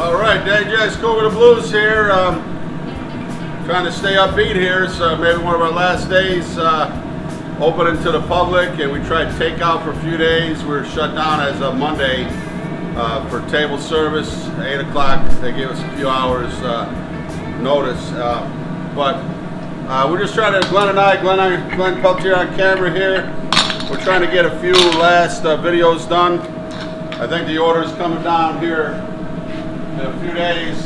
All right, DJ Cougar the Blues here. Trying to stay upbeat here. So maybe one of our last days opening to the public, and we tried takeout for a few days. We were shut down as of Monday for table service. 8 o'clock. They gave us a few hours notice, but we're just trying to. Glenn Peltier on camera here. We're trying to get a few last videos done. I think the order is coming down here in a few days,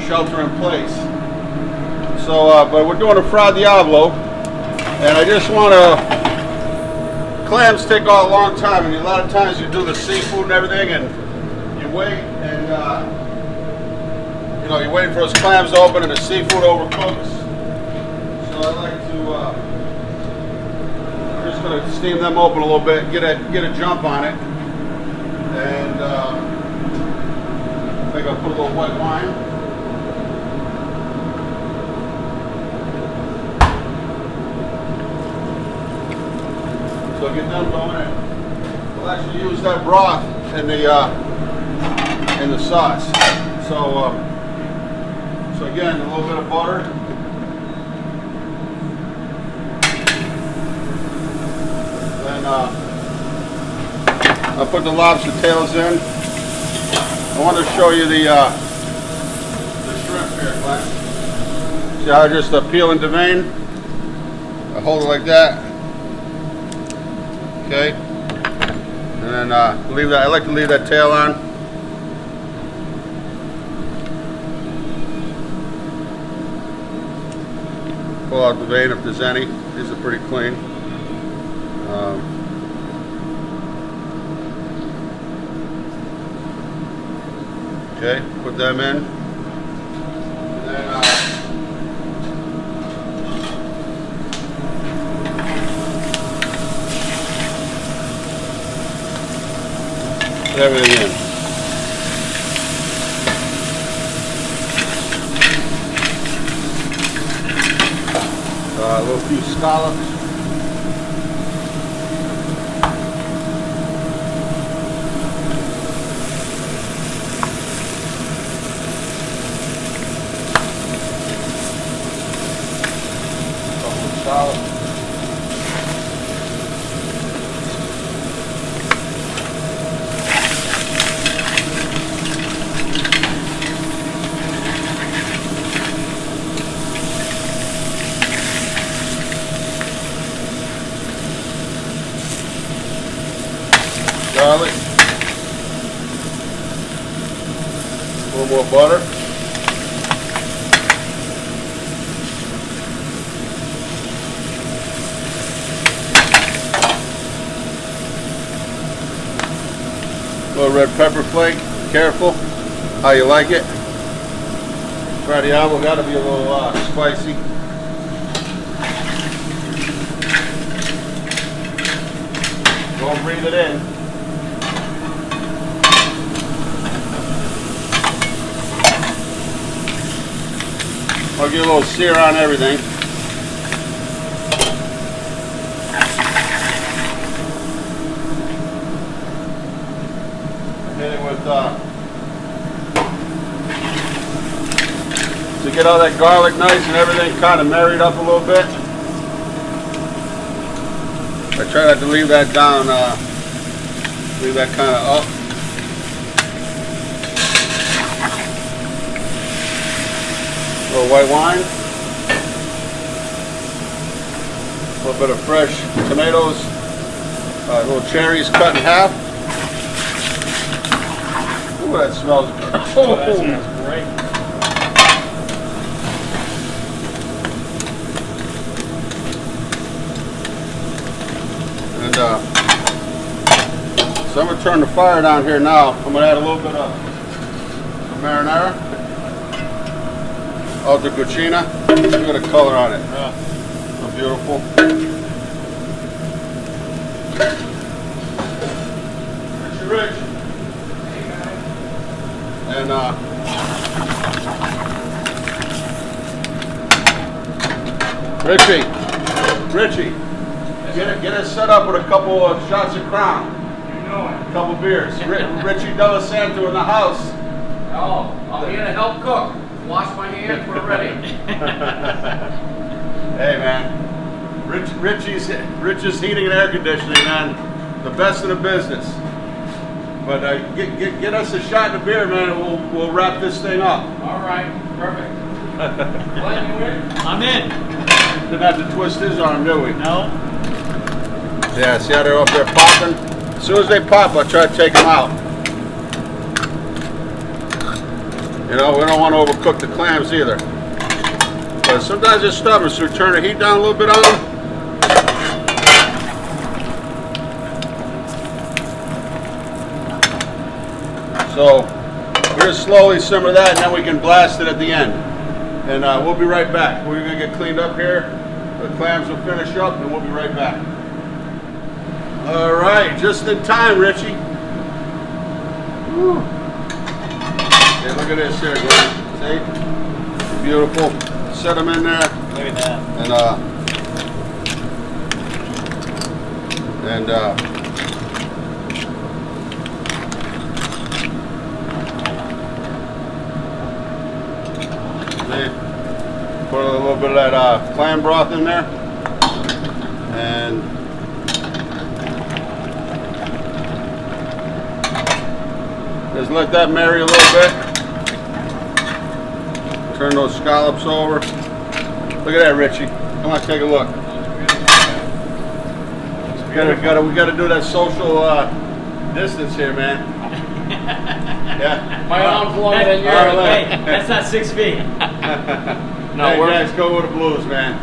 shelter in place. So, but we're doing a Fra Diavolo, and I just want to, clams take a long time, and a lot of times you do the seafood and everything, and you wait, and you know, you're waiting for those clams to open and the seafood overcooks. So I like to, I'm just going to steam them open a little bit, get a jump on it, and I think I'll put a little white wine. So get them going in. We'll actually use that broth in the sauce. So so again, a little bit of butter. Then I'll put the lobster tails in. I want to show you the shrimp here, Glenn. See how I just peel and devein? I hold it like that. Okay. And then leave that. I like to leave that tail on. Pull out the vein if there's any. These are pretty clean. Okay, put them in. And then put everything in. A little few scallops. Garlic, a little more butter, a little red pepper flake. Careful how you like it. Fra Diavolo got to be a little spicy. Don't breathe it in. I'll give a little sear on everything. Hit it with, to get all that garlic nice and everything kind of married up a little bit. I try not to leave that down, leave that kind of up. A little white wine, a little bit of fresh tomatoes, little cherries cut in half. Ooh, that smells good. Oh, that smells great. And so I'm going to turn the fire down here now. I'm going to add a little bit of marinara. Alta Cucina. Look at the color on it. So beautiful. Rich. And Richie, get it set up with a couple of shots of Crown. You know it. A couple beers. Richie Delasanto in the house. Oh, I'm here to help cook. Wash my hands, we're ready. Hey man, Rich's Heating and Air Conditioning, man, the best in the business. But get us a shot of beer, man, and we'll wrap this thing up. All right, perfect. Glenn, you in? I'm in. Didn't have to twist his arm, do we? No. Yeah, see how they're up there popping? As soon as they pop, I'll try to take them out. You know, we don't want to overcook the clams either. But sometimes they're stubborn, so we turn the heat down a little bit on them. So we're going to slowly simmer that, and then we can blast it at the end. And we'll be right back. We're going to get cleaned up here. The clams will finish up, and we'll be right back. All right, just in time, Richie. Woo. Okay, look at this here, Glenn. See? Beautiful. Set them in there. Look at that. Put a little bit of that clam broth in there, and just let that marry a little bit. Turn those scallops over. Look at that, Richie. Come on, take a look. We gotta do that social distance here, man. Yeah. My arm's longer than yours. Hey, that's not 6 feet. No, hey, we're guys, go with the blues, man.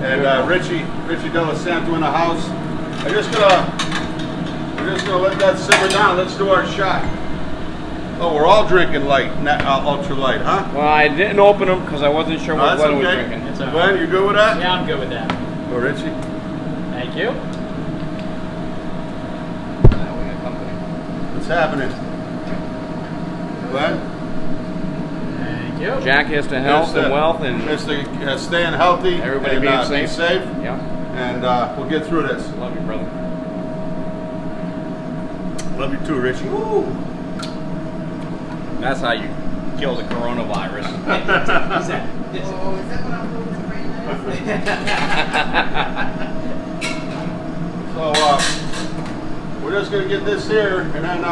And Richie Della Santo in the house. We're just gonna let that simmer down. Let's do our shot. Oh, we're all drinking light, not ultra light, huh? Well, I didn't open them because I wasn't sure what Glenn was okay. drinking. It's all right. Glenn, you good with that? Yeah, I'm good with that. Oh, Richie. Thank you. What's happening? Glenn? Thank you. Jack has to health and wealth and It's staying healthy. everybody and, being be safe. safe. Yeah. And we'll get through this. Love you, brother. Love you too, Richie. Woo. That's how you kill the coronavirus. Oh, is that what I'm doing right now? So we're just gonna get this here, and then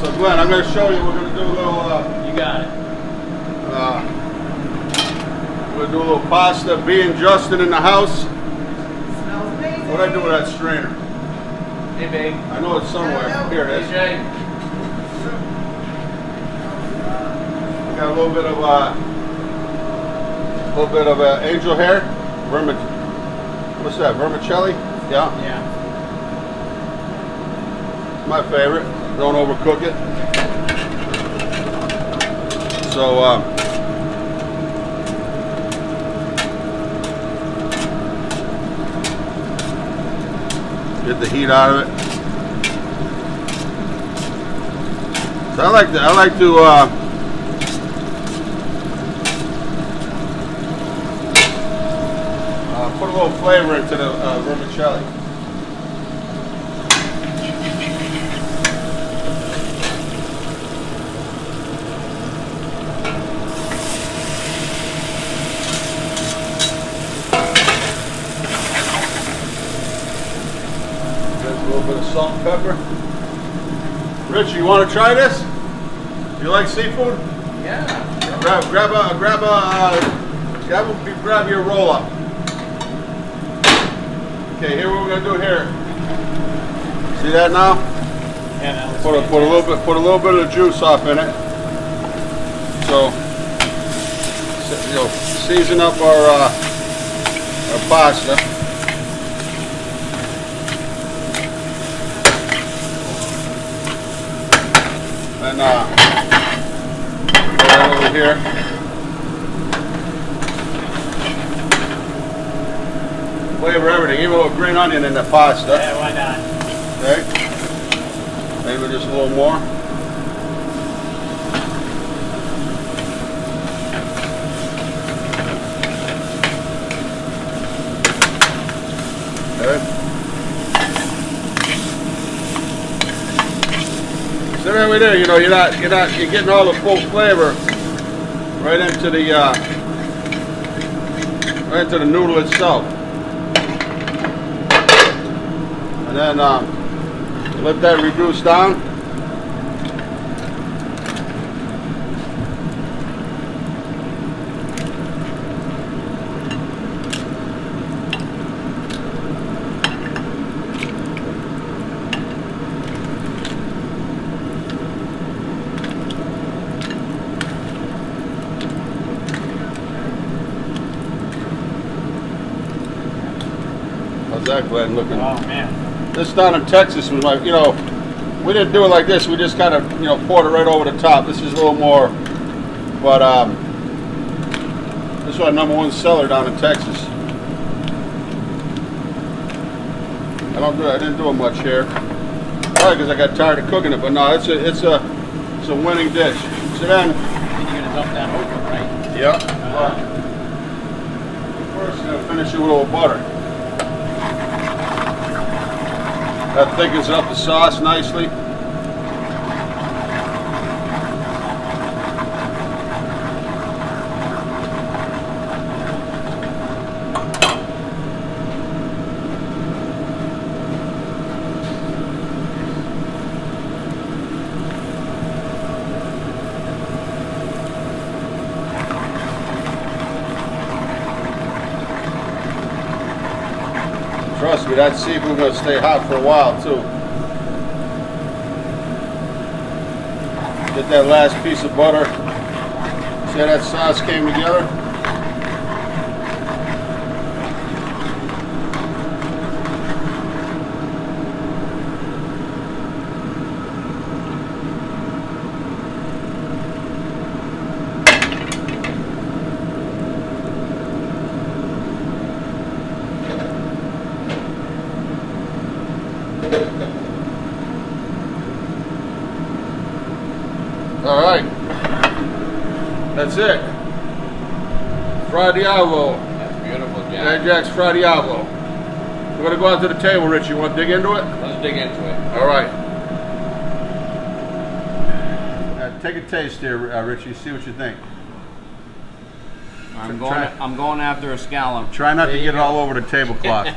so Glenn, I'm gonna show you. We're gonna do a little. You got it. We're gonna do a little pasta. B and Justin in the house. Smells amazing. What'd I do with that strainer? Hey, babe. I know it's somewhere. Here it is. Jay. Got a little bit of angel hair. What's that? Vermicelli? Yeah. Yeah. My favorite. Don't overcook it. So get the heat out of it. So I like to put a little flavor into the vermicelli. A little bit of salt and pepper. Rich, you want to try this? You like seafood? Yeah. Grab your roll up. Okay, here what we're gonna do here. See that now? Yeah, that looks Put a little bit of the juice off in it. So, season up our pasta. And put it over here. Flavor everything, even a little green onion in the pasta. Yeah, why not? Okay. Maybe just a little more. Okay. So then we halfway there, you know, you're getting all the full flavor right into the noodle itself. And then let that reduce down. How's that, Glenn, looking? Oh man. This down in Texas was my, you know, we didn't do it like this. We just kind of, you know, poured it right over the top. This is a little more, but this is our #1 seller down in Texas. I didn't do it much here. Probably because I got tired of cooking it, but no, it's a winning dish. So then, And you're gonna dump that over, right? yeah. First, I'm gonna finish it with a little butter. That thickens up the sauce nicely. Trust me, that seafood gonna stay hot for a while too. Get that last piece of butter. See how that sauce came together? All right, that's it. Fra Diavolo. That's beautiful, Daddy Jack. Jack's Fra Diavolo. We're gonna go out to the table, Rich. You want to dig into it? Let's dig into it. All right. Take a taste here, Richie. See what you think. I'm Try- going after a scallop. Try not to get it all over the tablecloth.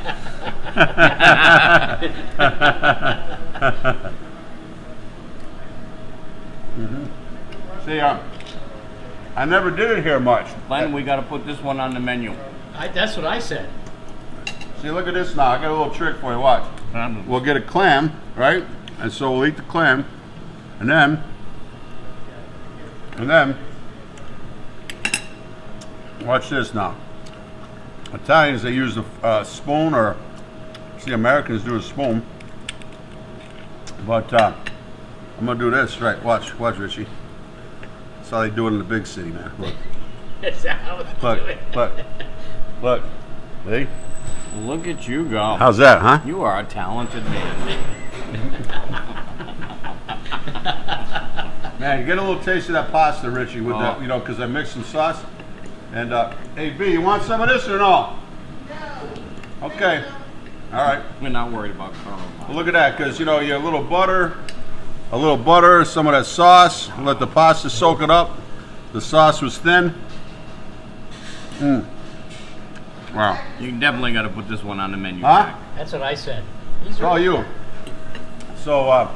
See, I never did it here much. Len, we got to put this one on the menu. That's what I said. See, look at this now. I got a little trick for you. Watch. We'll get a clam, right? And so we'll eat the clam, and then, watch this now. Italians, they use a spoon, or see, Americans do a spoon. But I'm gonna do this, right? Watch, Richie. That's how they do it in the big city, man. Look, That's how they do it. look. See? Look at you go. How's that, huh? You are a talented man. Man, you get a little taste of that pasta, Richie, with that, you know, because I mixed some sauce. And hey, B, you want some of this or no? No. Okay. All right. We're not worried about Carl. Well, look at that, because you know, you have a little butter, some of that sauce. Let the pasta soak it up. The sauce was thin. Wow. You definitely got to put this one on the menu. Huh? Jack. That's what I said. It's all you. So,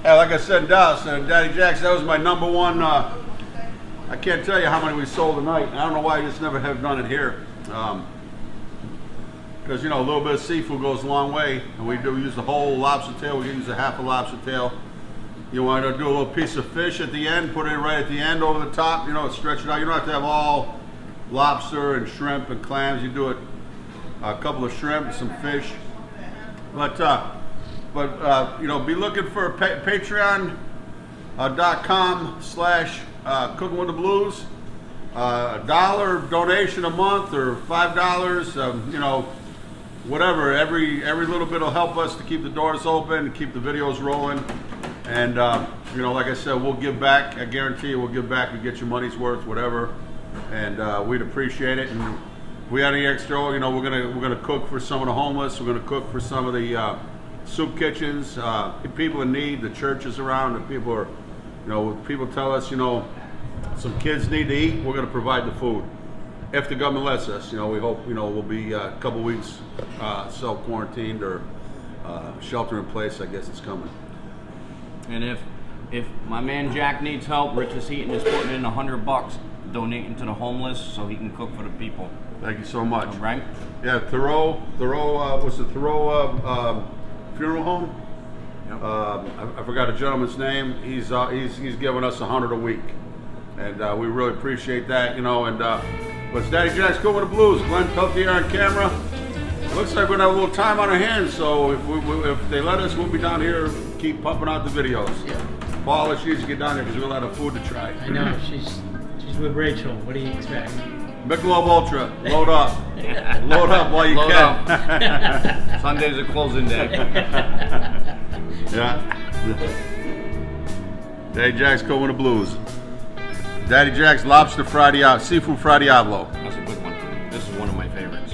yeah, like I said, Dallas, Daddy Jack's, that was my #1. I can't tell you how many we sold tonight. I don't know why I just never have done it here. Because, you know, a little bit of seafood goes a long way. And we do use the whole lobster tail. We use a half a lobster tail. You want to do a little piece of fish at the end, put it right at the end over the top, you know, stretch it out. You don't have to have all lobster and shrimp and clams. You do it a couple of shrimp, some fish. But you know, be looking for patreon.com/cooking with the blues. $1 donation a month or $5, you know, whatever. Every little bit will help us to keep the doors open, keep the videos rolling. And you know, like I said, we'll give back. I guarantee you, we'll give back. We get your money's worth, whatever. And we'd appreciate it. And if we had any extra, you know, we're gonna cook for some of the homeless. We're gonna cook for some of the soup kitchens, people in need, the churches around, and people are, people tell us, some kids need to eat, we're going to provide the food. If the government lets us, we hope, we'll be a couple weeks self-quarantined or shelter in place, I guess it's coming. And if my man Jack needs help, Rich's Heating is putting in $100 donating to the homeless so he can cook for the people. Thank you so much. All right? Yeah, Thoreau, what's the Thoreau funeral home? Yep. I forgot a gentleman's name. He's giving us $100 a week, and we really appreciate that. But it's Daddy Jack's Cool with the Blues. Glenn Peltier on camera. Looks like we're gonna have a little time on our hands, so if they let us, we'll be down here, keep pumping out the videos. Yeah. Paula, she needs to get down there because we're gonna have food to try. I know, she's with Rachel. What do you expect? Michelob Ultra, load up. Load up while you Load can. up. Sunday's a closing day. Yeah. Daddy Jack's Cool with the Blues. Daddy Jack's Lobster Fra Diavolo, Seafood Fra Diavolo. That's a good one. This is one of my favorites.